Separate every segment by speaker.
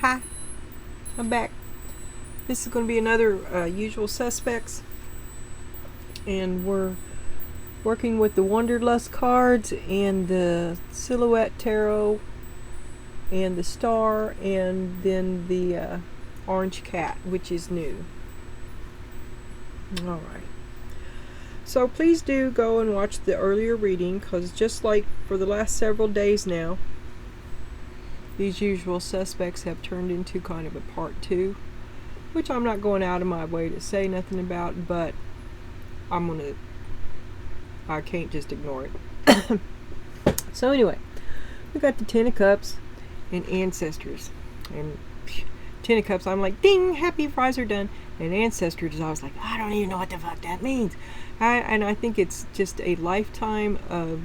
Speaker 1: Hi, I'm back. This is going to be another usual suspects, and we're working with the Wanderlust cards and the Silhouette Tarot and the Star, and then the Orange Cat, which is new. Alright. So please do go and watch the earlier reading, because just like for the last several days now, these usual suspects have turned into kind of a part 2, which I'm not going out of my way to say nothing about, but I can't just ignore it. So anyway, we got the Ten of Cups and Ancestors. And Ten of Cups, I'm like, ding, happy fries are done. And Ancestors, I was like, I don't even know what the fuck that means. And I think it's just a lifetime of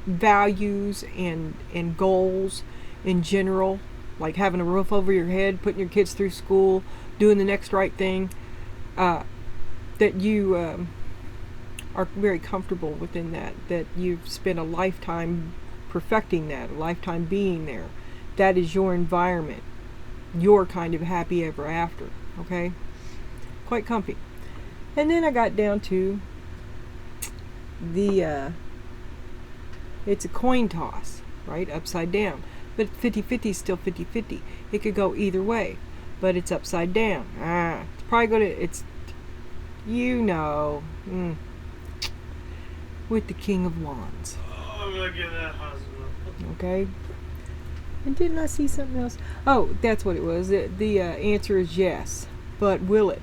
Speaker 1: values and goals in general, like having a roof over your head, putting your kids through school, doing the next right thing, that you are very comfortable within that you've spent a lifetime perfecting that, a lifetime being there. That is your environment, your kind of happy ever after, okay? Quite comfy. And then I got down to the, it's a coin toss, right? Upside down. But 50-50 is still 50-50. It could go either way, but it's upside down. It's probably going to, it's, with the King of Wands.
Speaker 2: Oh, I'm going to get that hospital.
Speaker 1: Okay. And didn't I see something else? Oh, that's what it was. The answer is yes. But will it?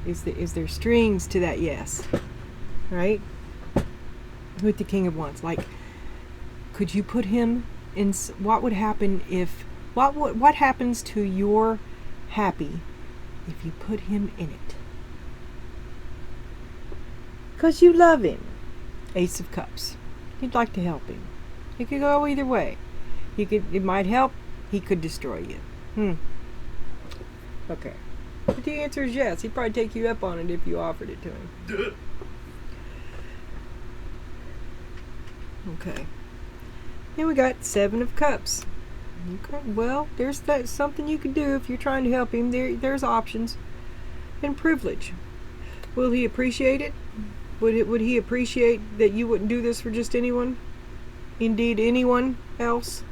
Speaker 1: Is there strings to that yes? Right? With the King of Wands. Like, could you put him in, what would happen if, what happens to your happy if you put him in it? Because you love him. Ace of Cups. You'd like to help him. It could go either way. It might help. He could destroy you. Okay. But the answer is yes. He'd probably take you up on it if you offered it to him. Okay. Then we got Seven of Cups. Okay. Well, there's something you can do if you're trying to help him. There's options. And privilege. Will he appreciate it? Would he appreciate that you wouldn't do this for just anyone? Indeed, anyone else?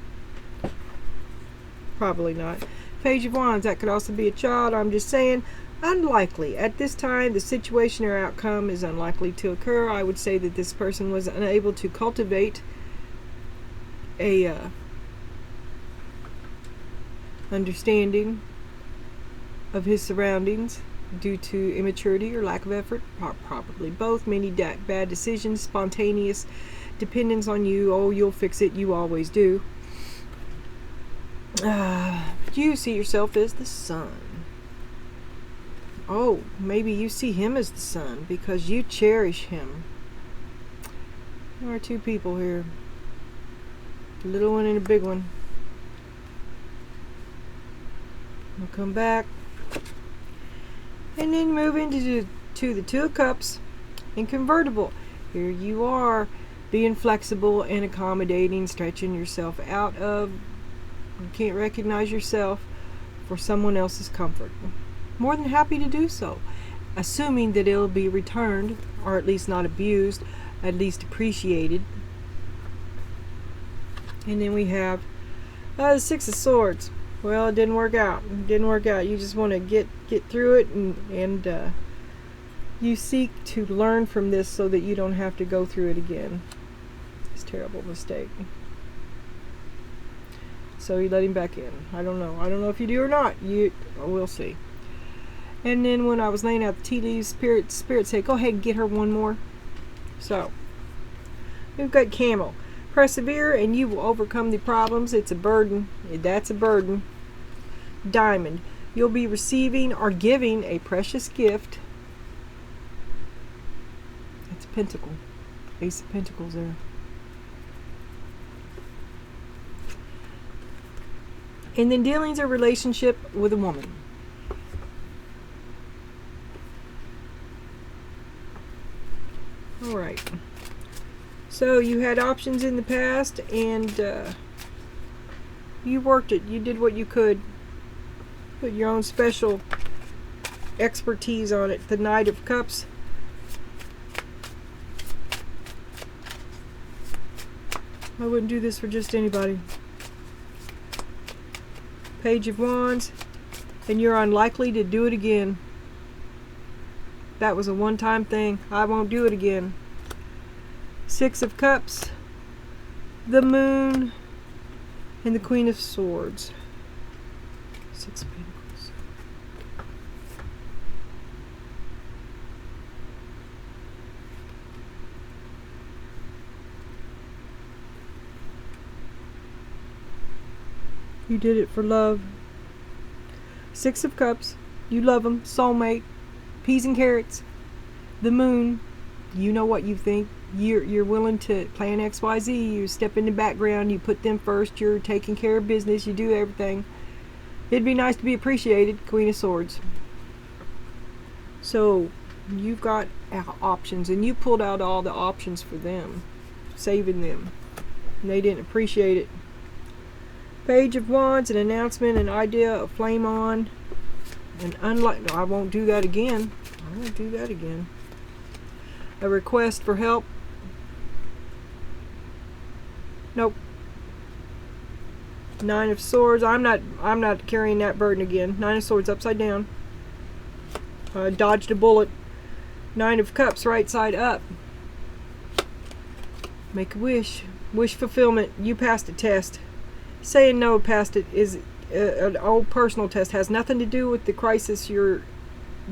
Speaker 1: Probably not. Page of Wands, that could also be a child. I'm just saying, unlikely. At this time, the situation or outcome is unlikely to occur. I would say that this person was unable to cultivate a understanding of his surroundings due to immaturity or lack of effort. Probably both. Many bad decisions, spontaneous dependence on you. Oh, you'll fix it. You always do. You see yourself as the sun. Oh, maybe you see him as the sun because you cherish him. There are two people here. A little one and a big one. We'll come back. And then move into the Two of Cups and convertible. Here you are, being flexible and accommodating, stretching yourself out of, you can't recognize yourself for someone else's comfort. More than happy to do so, assuming that it'll be returned, or at least not abused, at least appreciated. And then we have the Six of Swords. Well, it didn't work out. It didn't work out. You just want to get through it, and you seek to learn from this so that you don't have to go through it again. It's a terrible mistake. So you let him back in. I don't know. I don't know if you do or not. We'll see. And then when I was laying out the tea leaves, Spirit said, go ahead and get her one more. So we've got Camel. Persevere and you will overcome the problems. It's a burden. That's a burden. Diamond. You'll be receiving or giving a precious gift. That's a pentacle. Ace of Pentacles there. And then dealings or relationship with a woman. Alright. So you had options in the past, and You worked it. You did what you could. Put your own special expertise on it. The Knight of Cups. I wouldn't do this for just anybody. Page of Wands. And you're unlikely to do it again. That was a one-time thing. I won't do it again. Six of Cups. The Moon. And the Queen of Swords. Six of Pentacles. You did it for love. Six of Cups. You love them. Soulmate. Peas and carrots. The Moon. You know what you think. You're willing to plan XYZ. You step in the background. You put them first. You're taking care of business. You do everything. It'd be nice to be appreciated. Queen of Swords. So you've got options, and you pulled out all the options for them, saving them, and they didn't appreciate it. Page of Wands, an announcement, an idea, a flame on, and unlike, I won't do that again. I won't do that again. A request for help. Nope. Nine of Swords. I'm not carrying that burden again. Nine of Swords upside down. Dodged a bullet. Nine of Cups right side up. Make a wish. Wish fulfillment. You passed a test. Saying no past it is an old personal test. Has nothing to do with the crisis you're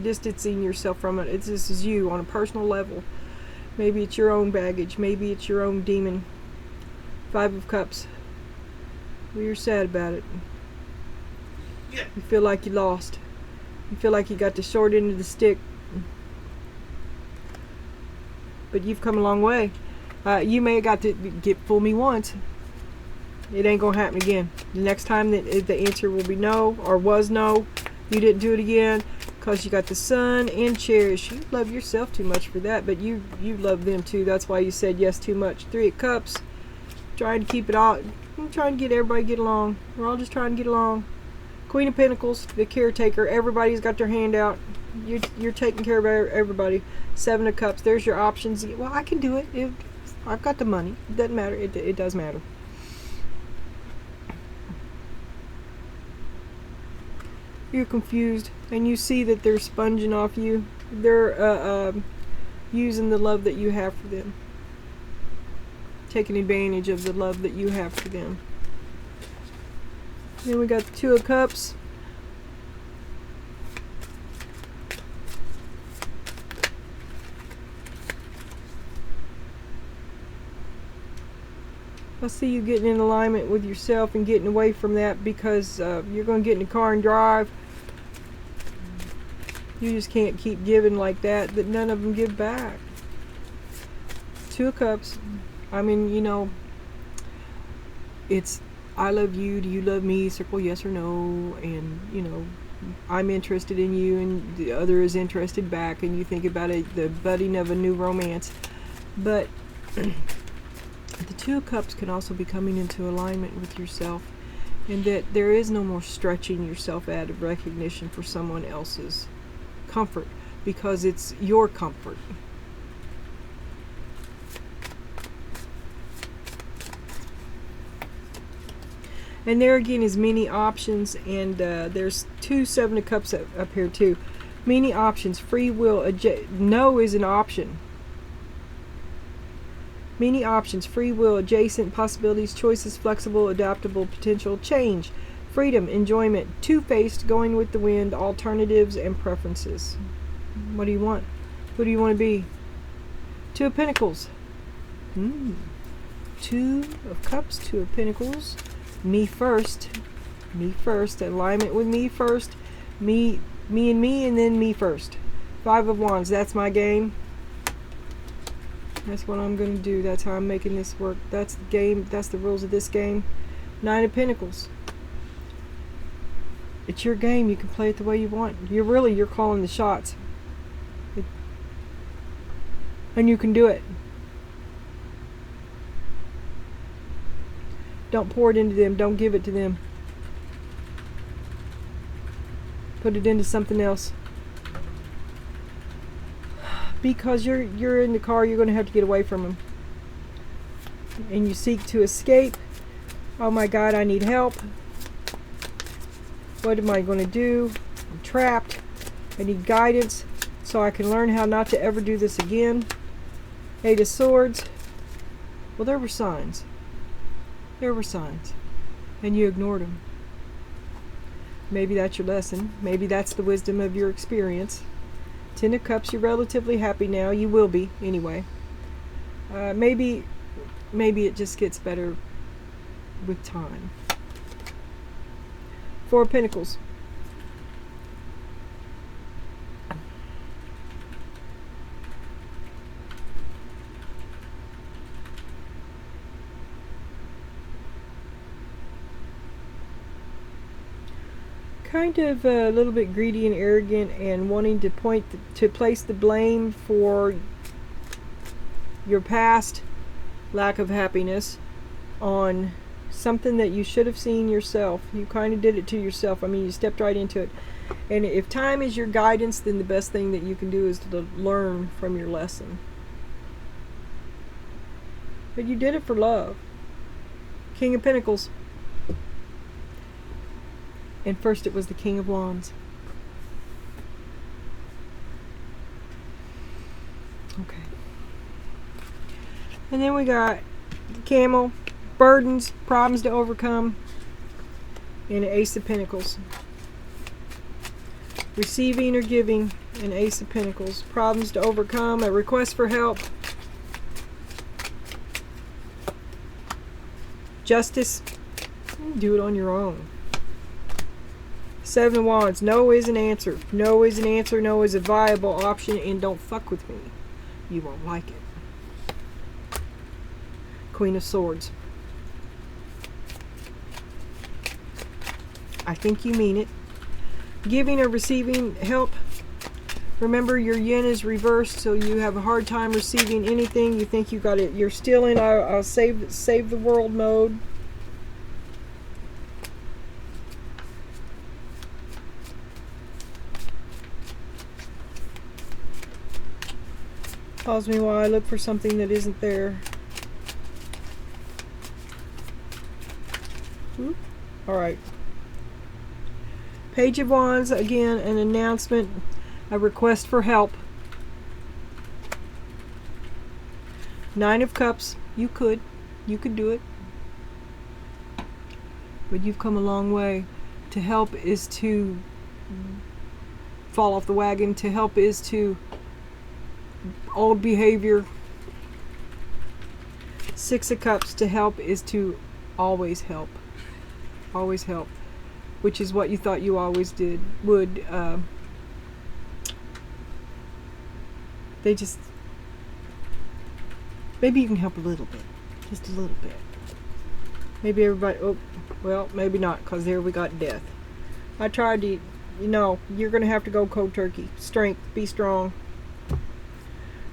Speaker 1: distancing yourself from it. This is you on a personal level. Maybe it's your own baggage. Maybe it's your own demon. Five of Cups. Well, you're sad about it.
Speaker 2: Yeah.
Speaker 1: You feel like you lost. You feel like you got the short end of the stick. But you've come a long way. You may have got to fool me once. It ain't gonna happen again. The next time the answer will be no, or was no. You didn't do it again because you got the Sun and Cherish. You love yourself too much for that, but you love them too. That's why you said yes too much. Three of Cups. Trying to keep it all. I'm trying to get everybody to get along. We're all just trying to get along. Queen of Pentacles, the caretaker. Everybody's got their hand out. You're taking care of everybody. Seven of Cups. There's your options. Well, I can do it. I've got the money. It doesn't matter. It does matter. You're confused, and you see that they're sponging off you. They're using the love that you have for them. Taking advantage of the love that you have for them. Then we got the Two of Cups. I see you getting in alignment with yourself and getting away from that because you're going to get in the car and drive. You just can't keep giving like that none of them give back. Two of Cups. I mean, you know, it's I love you, do you love me, circle yes or no, and you know, I'm interested in you and the other is interested back, and you think about it, the budding of a new romance. But the Two of Cups can also be coming into alignment with yourself, and that there is no more stretching yourself out of recognition for someone else's comfort, because it's your comfort. And there again is many options, and there's two Seven of Cups up here too. Many options. Free will. No is an option. Many options. Free will. Adjacent. Possibilities. Choices. Flexible. Adaptable. Potential. Change. Freedom. Enjoyment. Two-faced. Going with the wind. Alternatives and preferences. What do you want? Who do you want to be? Two of Pentacles. Two of Cups. Two of Pentacles. Me first. Me first. Alignment with me first. Me and me, and then me first. Five of Wands. That's my game. That's what I'm going to do. That's how I'm making this work. That's the game. That's the rules of this game. Nine of Pentacles. It's your game. You can play it the way you want. You're calling the shots. And you can do it. Don't pour it into them. Don't give it to them. Put it into something else. Because you're in the car, you're going to have to get away from him. And you seek to escape. Oh my God, I need help. What am I going to do? I'm trapped. I need guidance so I can learn how not to ever do this again. Eight of Swords. Well, there were signs. There were signs. And you ignored them. Maybe that's your lesson. Maybe that's the wisdom of your experience. Ten of Cups, you're relatively happy now. You will be, anyway. Maybe it just gets better with time. Four of Pentacles. Kind of a little bit greedy and arrogant and wanting to place the blame for your past lack of happiness on something that you should have seen yourself. You kind of did it to yourself. I mean, you stepped right into it. And if time is your guidance, then the best thing that you can do is to learn from your lesson. But you did it for love. King of Pentacles. And first it was the King of Wands. Okay. And then we got the Camel, burdens, problems to overcome, and an Ace of Pentacles. Receiving or giving, an Ace of Pentacles. Problems to overcome, a request for help. Justice, do it on your own. Seven of Wands, no is an answer. No is an answer, no is a viable option, and don't fuck with me. You won't like it. Queen of Swords. I think you mean it. Giving or receiving help. Remember, your yin is reversed, so you have a hard time receiving anything. You think you got it. You're still in a save the world mode. Pause me while I look for something that isn't there. Alright. Page of Wands, again, an announcement, a request for help. Nine of Cups, you could do it. But you've come a long way. To help is to fall off the wagon. To help is to old behavior. Six of Cups, to help is to always help. Always help. Which is what you thought you always would. They just, maybe you can help a little bit. Just a little bit. Maybe everybody, oh, well, maybe not, because there we got death. I tried to, you're going to have to go cold turkey. Strength, be strong.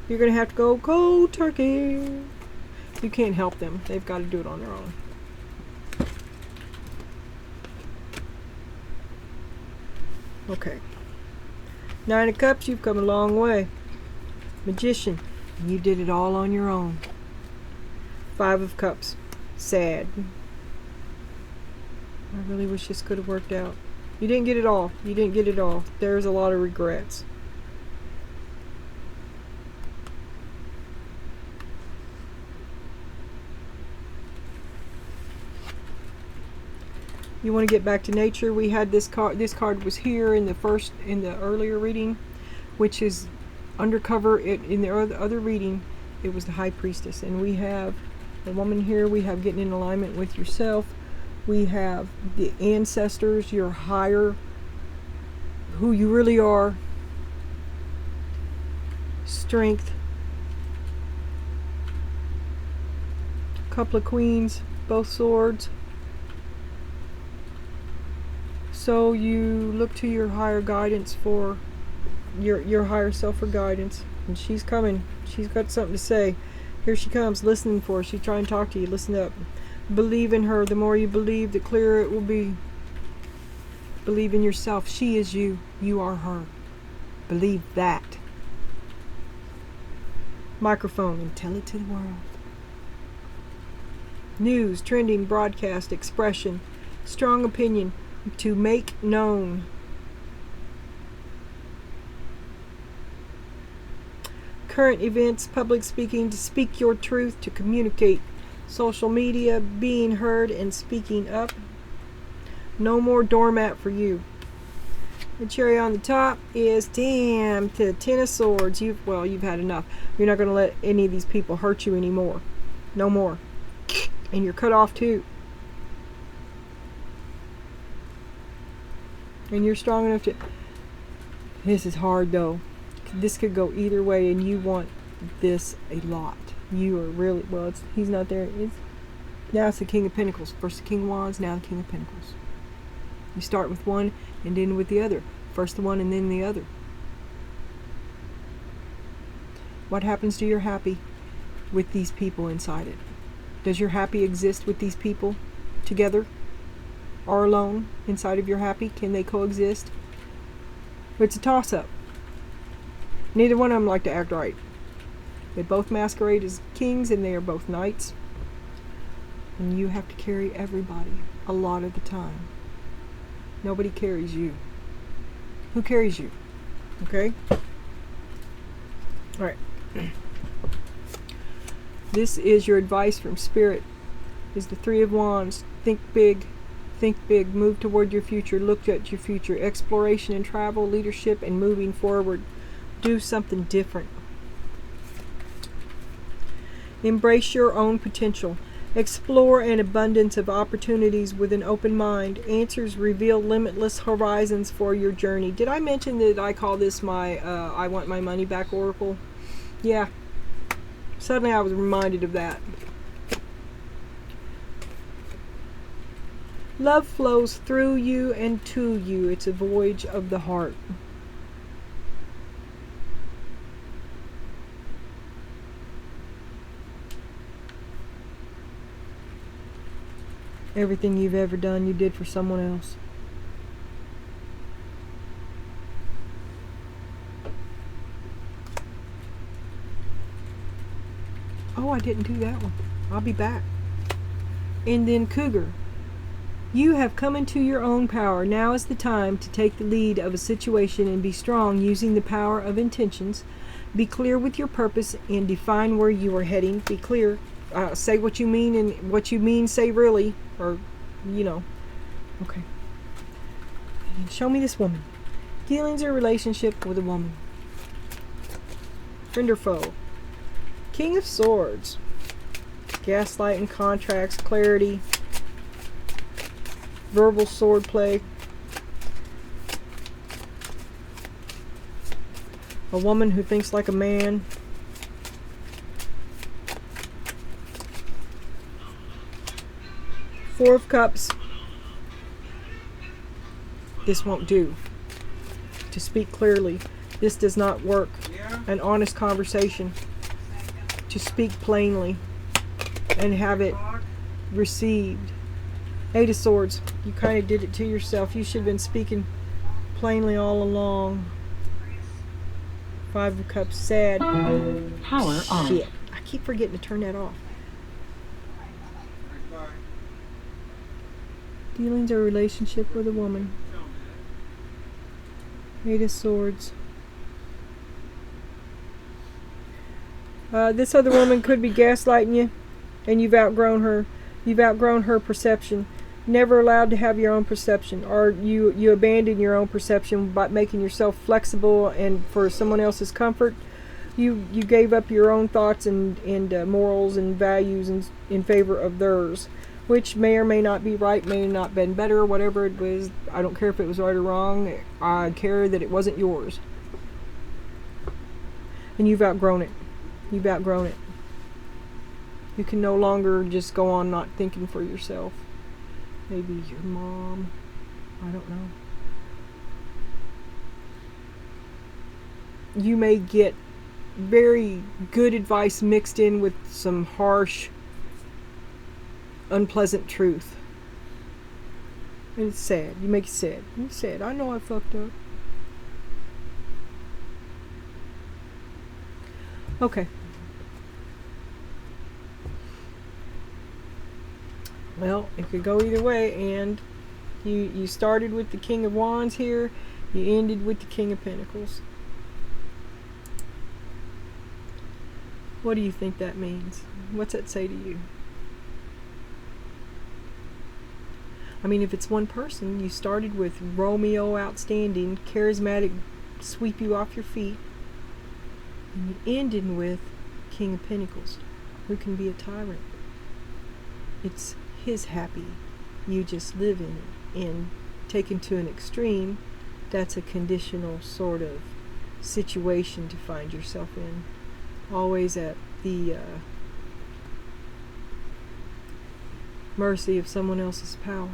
Speaker 1: You're going to have to go cold turkey. You can't help them. They've got to do it on their own. Okay. Nine of Cups, you've come a long way. Magician, you did it all on your own. Five of Cups, sad. I really wish this could have worked out. You didn't get it all. You didn't get it all. There's a lot of regrets. You want to get back to nature. We had this card. This card was here in the earlier reading, which is undercover. In the other reading, it was the High Priestess, and we have the woman here. We have getting in alignment with yourself. We have the ancestors, your higher, who you really are. Strength. Couple of Queens, both swords. So you look to your higher guidance for your higher self for guidance, and she's coming. She's got something to say. Here she comes, listening for her. She's trying to talk to you. Listen up. Believe in her. The more you believe, the clearer it will be. Believe in yourself. She is you. You are her. Believe that. Microphone and tell it to the world. News, trending, broadcast, expression, strong opinion, to make known. Current events, public speaking, to speak your truth, to communicate. Social media, being heard and speaking up. No more doormat for you. The cherry on the top is, damn, to the Ten of Swords. You've had enough. You're not going to let any of these people hurt you anymore. No more. And you're cut off too. And you're strong enough to... This is hard though. This could go either way, and you want this a lot. You are really... Well, he's not there. Now it's the King of Pentacles. First the King of Wands, now the King of Pentacles. You start with one and end with the other. First the one and then the other. What happens to your happy with these people inside it? Does your happy exist with these people together or alone inside of your happy? Can they coexist? It's a toss-up. Neither one of them like to act right. They both masquerade as kings and they are both knights. And you have to carry everybody a lot of the time. Nobody carries you. Who carries you? Okay? Alright. This is your advice from Spirit. Is the Three of Wands. Think big. Think big. Move toward your future. Look at your future. Exploration and travel, leadership, and moving forward. Do something different. Embrace your own potential. Explore an abundance of opportunities with an open mind. Answers reveal limitless horizons for your journey. Did I mention that I call this my I want my money back oracle? Yeah. Suddenly I was reminded of that. Love flows through you and to you. It's a voyage of the heart. Everything you've ever done, you did for someone else. Oh, I didn't do that one. I'll be back. And then Cougar. You have come into your own power. Now is the time to take the lead of a situation and be strong using the power of intentions. Be clear with your purpose and define where you are heading. Be clear. Say what you mean, and what you mean, say really. Or, you know. Okay. And show me this woman. Dealings or relationship with a woman. Friend or foe. King of Swords. Gaslighting, contracts, clarity. Verbal swordplay. A woman who thinks like a man. Four of Cups. This won't do. To speak clearly, this does not work. An honest conversation. To speak plainly and have it received. Eight of Swords. You kind of did it to yourself. You should have been speaking plainly all along. Five of Cups. Sad.
Speaker 3: Power on.
Speaker 1: Shit. I keep forgetting to turn that off. Dealings or relationship with a woman. Eight of Swords. This other woman could be gaslighting you, and you've outgrown her. You've outgrown her perception. Never allowed to have your own perception, or you abandon your own perception by making yourself flexible and for someone else's comfort. You gave up your own thoughts and morals and values in favor of theirs, which may or may not be right, may not have been better, whatever it was. I don't care if it was right or wrong. I care that it wasn't yours. And you've outgrown it. You've outgrown it. You can no longer just go on not thinking for yourself. Maybe your mom. I don't know. You may get very good advice mixed in with some harsh, unpleasant truth. And it's sad. You make it sad. It's sad. I know I fucked up. Okay. Well, it could go either way, and you started with the King of Wands here, you ended with the King of Pentacles. What do you think that means? What's that say to you? I mean, if it's one person, you started with Romeo, outstanding, charismatic, sweep you off your feet, and you ended with King of Pentacles, who can be a tyrant. It's his happy, you just live in it. And taken to an extreme, that's a conditional sort of situation to find yourself in. Always at the mercy of someone else's power.